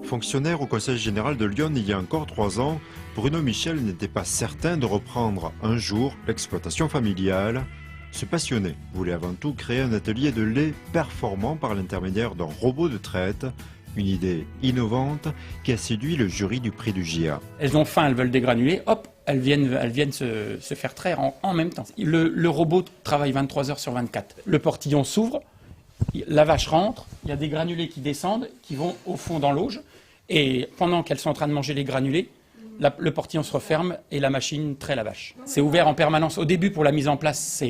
Fonctionnaire au Conseil général de Lyon il y a encore 3 ans, Bruno Michel n'était pas certain de reprendre un jour l'exploitation familiale. Ce passionné voulait avant tout créer un atelier de lait performant par l'intermédiaire d'un robot de traite, une idée innovante qui a séduit le jury du prix du GIA. Elles ont faim, elles veulent des granulés, hop, elles viennent se faire traire en même temps. Le robot travaille 23 heures sur 24. Le portillon s'ouvre, la vache rentre, il y a des granulés qui descendent, qui vont au fond dans l'auge, et pendant qu'elles sont en train de manger les granulés, le portillon se referme et la machine traite la vache. C'est ouvert en permanence. Au début, pour la mise en place,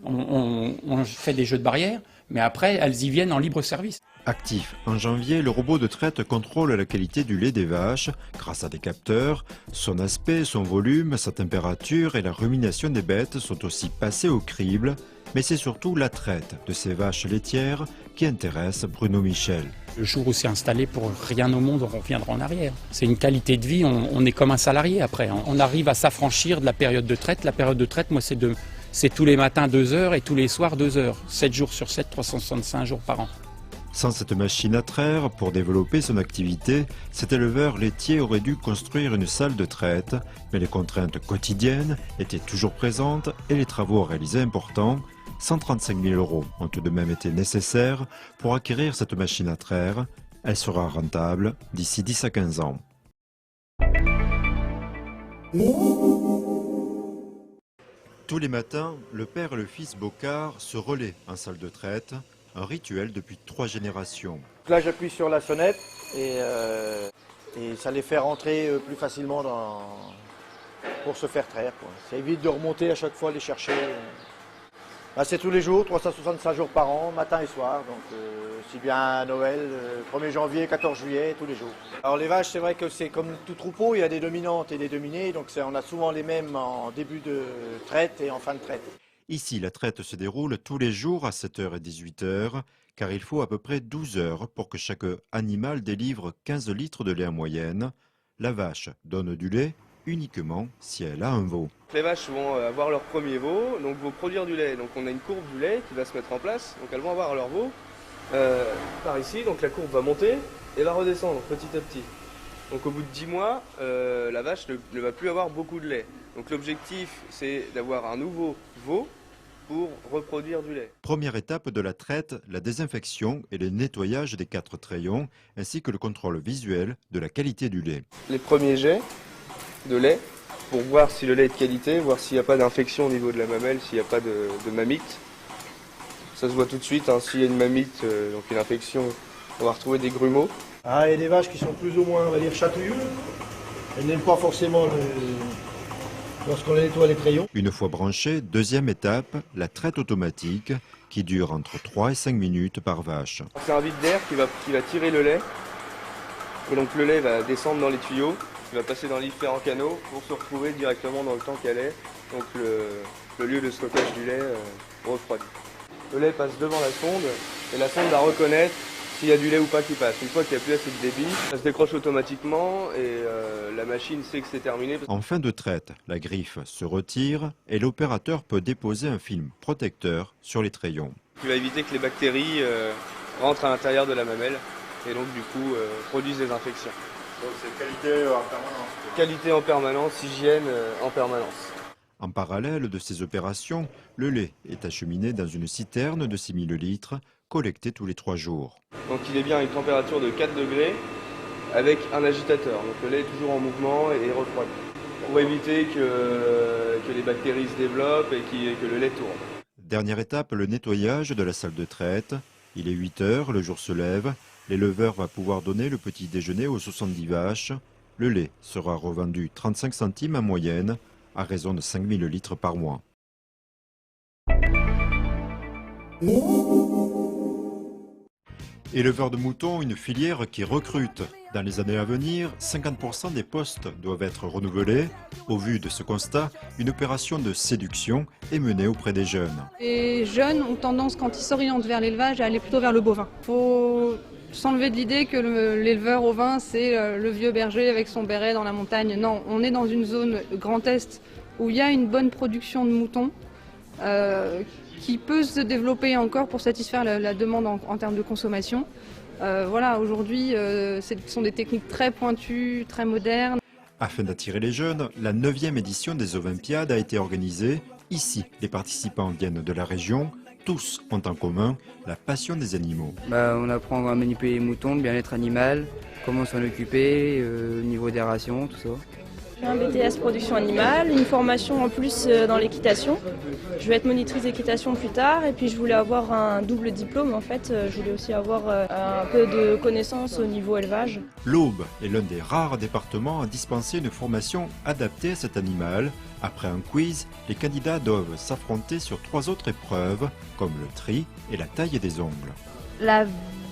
on fait des jeux de barrière, mais après, elles y viennent en libre service. Actif en janvier, le robot de traite contrôle la qualité du lait des vaches grâce à des capteurs. Son aspect, son volume, sa température et la rumination des bêtes sont aussi passés au crible. Mais c'est surtout la traite de ces vaches laitières qui intéresse Bruno Michel. Le jour où c'est installé, pour rien au monde, on reviendra en arrière. C'est une qualité de vie, on est comme un salarié après. On arrive à s'affranchir de la période de traite. La période de traite, moi, c'est tous les matins 2 heures et tous les soirs 2 heures. 7 jours sur 7, 365 jours par an. Sans cette machine à traire, pour développer son activité, cet éleveur laitier aurait dû construire une salle de traite, mais les contraintes quotidiennes étaient toujours présentes et les travaux réalisés importants. 135 000 € ont tout de même été nécessaires pour acquérir cette machine à traire. Elle sera rentable d'ici 10 à 15 ans. Tous les matins, le père et le fils Bocard se relaient en salle de traite, un rituel depuis 3 générations. Là, j'appuie sur la sonnette et ça les fait rentrer plus facilement pour se faire traire. Ça évite de remonter à chaque fois, les chercher. C'est tous les jours, 365 jours par an, matin et soir. Donc, si bien à Noël, 1er janvier, 14 juillet, tous les jours. Alors les vaches, c'est vrai que c'est comme tout troupeau, il y a des dominantes et des dominés. Donc on a souvent les mêmes en début de traite et en fin de traite. Ici, la traite se déroule tous les jours à 7h et 18h, car il faut à peu près 12 heures pour que chaque animal délivre 15 litres de lait en moyenne. La vache donne du lait uniquement si elle a un veau. Les vaches vont avoir leur premier veau, donc vont produire du lait. Donc on a une courbe du lait qui va se mettre en place, donc elles vont avoir leur veau par ici, donc la courbe va monter et va redescendre petit à petit. Donc au bout de 10 mois, la vache ne va plus avoir beaucoup de lait. Donc l'objectif, c'est d'avoir un nouveau veau pour reproduire du lait. Première étape de la traite, la désinfection et le nettoyage des 4 trayons, ainsi que le contrôle visuel de la qualité du lait. Les premiers jets de lait, pour voir si le lait est de qualité, voir s'il n'y a pas d'infection au niveau de la mamelle, s'il n'y a pas de mamite. Ça se voit tout de suite, hein, s'il y a une mamite, donc une infection, on va retrouver des grumeaux. Il y a des vaches qui sont plus ou moins, on va dire, chatouilleuses. Elles n'aiment pas forcément lorsqu'on les nettoie les crayons. Une fois branchée, deuxième étape, la traite automatique qui dure entre 3 et 5 minutes par vache. C'est un vide d'air qui va tirer le lait. Et donc le lait va descendre dans les tuyaux, il va passer dans différents canaux pour se retrouver directement dans le tank à lait. Donc le lieu de stockage du lait refroidi. Le lait passe devant la sonde et la sonde va reconnaître s'il y a du lait ou pas qui passe. Une fois qu'il n'y a plus assez de débit, ça se décroche automatiquement et la machine sait que c'est terminé. En fin de traite, la griffe se retire et l'opérateur peut déposer un film protecteur sur les trayons. Qui va éviter que les bactéries rentrent à l'intérieur de la mamelle et donc du coup produisent des infections. Donc c'est qualité en permanence. Qualité en permanence, hygiène en permanence. En parallèle de ces opérations, le lait est acheminé dans une citerne de 6000 litres, collectée tous les 3 jours. Donc il est bien à une température de 4 degrés avec un agitateur. Donc le lait est toujours en mouvement et refroidi. Pour éviter que les bactéries se développent et que le lait tourne. Dernière étape, le nettoyage de la salle de traite. Il est 8 heures, le jour se lève. L'éleveur va pouvoir donner le petit déjeuner aux 70 vaches. Le lait sera revendu 35 centimes en moyenne, à raison de 5000 litres par mois. Éleveurs de moutons, une filière qui recrute. Dans les années à venir, 50% des postes doivent être renouvelés. Au vu de ce constat, une opération de séduction est menée auprès des jeunes. Les jeunes ont tendance, quand ils s'orientent vers l'élevage, à aller plutôt vers le bovin. Il faut s'enlever de l'idée que l'éleveur ovin, c'est le vieux berger avec son béret dans la montagne. Non, on est dans une zone Grand Est où il y a une bonne production de moutons qui peut se développer encore pour satisfaire la demande en termes de consommation. Voilà, aujourd'hui, ce sont des techniques très pointues, très modernes. Afin d'attirer les jeunes, la 9e édition des Ovimpiades a été organisée. Ici, les participants viennent de la région. Tous ont en commun la passion des animaux. On apprend à manipuler les moutons, le bien-être animal, comment s'en occuper, au niveau des rations, tout ça. J'ai un BTS production animale, une formation en plus dans l'équitation. Je vais être monitrice d'équitation plus tard et puis je voulais avoir un double diplôme en fait. Je voulais aussi avoir un peu de connaissances au niveau élevage. L'Aube est l'un des rares départements à dispenser une formation adaptée à cet animal. Après un quiz, les candidats doivent s'affronter sur 3 autres épreuves, comme le tri et la taille des ongles. La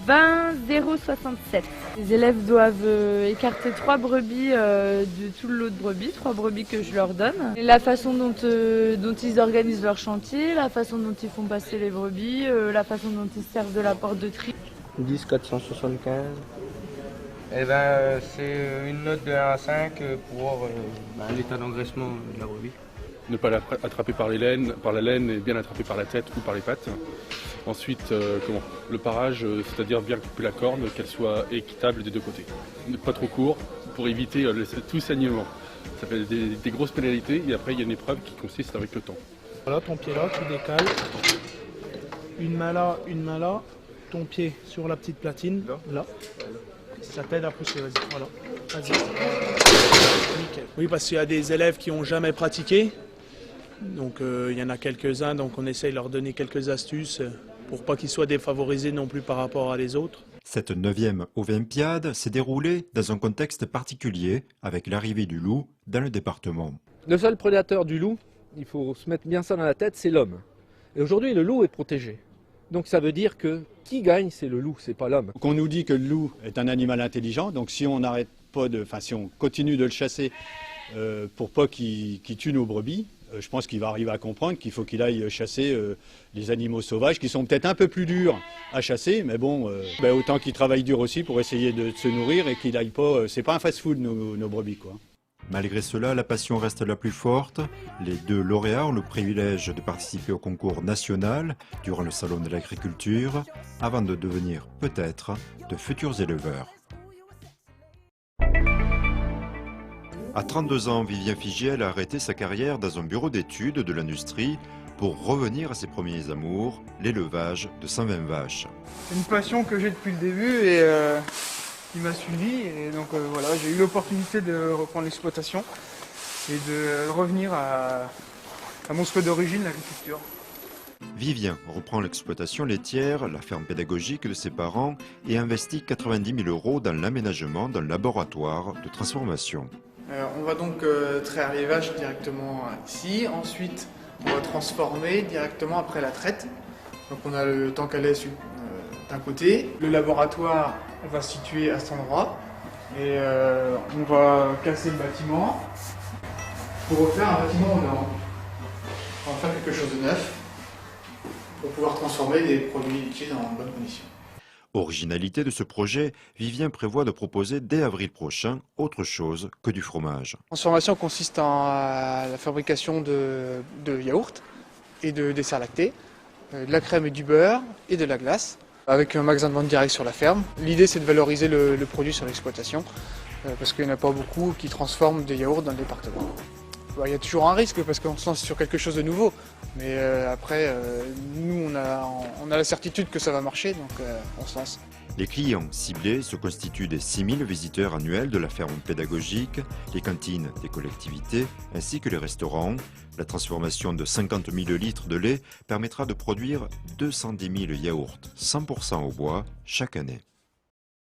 20-067. Les élèves doivent écarter 3 brebis de tout le lot de brebis, 3 brebis que je leur donne. Et la façon dont ils organisent leur chantier, la façon dont ils font passer les brebis, la façon dont ils se servent de la porte de tri. 10 475. C'est une note de 1 à 5 pour l'état d'engraissement de la brebis. Ne pas l'attraper par la laine et bien l'attraper par la tête ou par les pattes. Ensuite, le parage, c'est-à-dire bien couper la corne, qu'elle soit équitable des 2 côtés. Pas trop court pour éviter tout saignement. Ça fait des grosses pénalités et après il y a une épreuve qui consiste avec le temps. Voilà ton pied là, tu décales. Une main là, ton pied sur la petite platine, là. Ça t'aide à pousser, vas-y, voilà. Vas-y. Nickel. Oui, parce qu'il y a des élèves qui n'ont jamais pratiqué. Donc il y en a quelques-uns, donc on essaye de leur donner quelques astuces pour pas qu'ils soient défavorisés non plus par rapport à les autres. Cette 9e Ovimpiade s'est déroulée dans un contexte particulier avec l'arrivée du loup dans le département. Le seul prédateur du loup, il faut se mettre bien ça dans la tête, c'est l'homme. Et aujourd'hui, le loup est protégé. Donc ça veut dire que qui gagne, c'est le loup, c'est pas l'homme. On nous dit que le loup est un animal intelligent, donc si on n'arrête pas si on continue de le chasser pour pas qu'il tue nos brebis, je pense qu'il va arriver à comprendre qu'il faut qu'il aille chasser les animaux sauvages qui sont peut-être un peu plus durs à chasser, mais bon, autant qu'il travaille dur aussi pour essayer de se nourrir et qu'il aille pas. C'est pas un fast-food nos brebis, quoi. Malgré cela, la passion reste la plus forte. Les 2 lauréats ont le privilège de participer au concours national durant le salon de l'agriculture avant de devenir peut-être de futurs éleveurs. À 32 ans, Vivien Figiel a arrêté sa carrière dans un bureau d'études de l'industrie pour revenir à ses premiers amours, l'élevage de 120 vaches. C'est une passion que j'ai depuis le début et qui m'a suivi. Et donc voilà, j'ai eu l'opportunité de reprendre l'exploitation et de revenir à mon souhait d'origine, l'agriculture. Vivien reprend l'exploitation laitière, la ferme pédagogique de ses parents et investit 90 000 € dans l'aménagement d'un laboratoire de transformation. On va donc traire les vaches directement ici, ensuite on va transformer directement après la traite. Donc on a le tank à lait d'un côté, le laboratoire va se situer à cet endroit et on va casser le bâtiment pour refaire un bâtiment aux normes. On va faire quelque chose de neuf pour pouvoir transformer des produits laitiers dans de bonnes conditions. Originalité de ce projet, Vivien prévoit de proposer dès avril prochain autre chose que du fromage. La transformation consiste en la fabrication de yaourts et de desserts lactés, de la crème et du beurre et de la glace, avec un magasin de vente direct sur la ferme. L'idée c'est de valoriser le produit sur l'exploitation, parce qu'il n'y en a pas beaucoup qui transforment des yaourts dans le département. Il y a toujours un risque parce qu'on se lance sur quelque chose de nouveau, mais après, nous on a la certitude que ça va marcher, donc on se lance. Les clients ciblés se constituent des 6 000 visiteurs annuels de la ferme pédagogique, les cantines des collectivités ainsi que les restaurants. La transformation de 50 000 litres de lait permettra de produire 210 000 yaourts 100% au bois chaque année.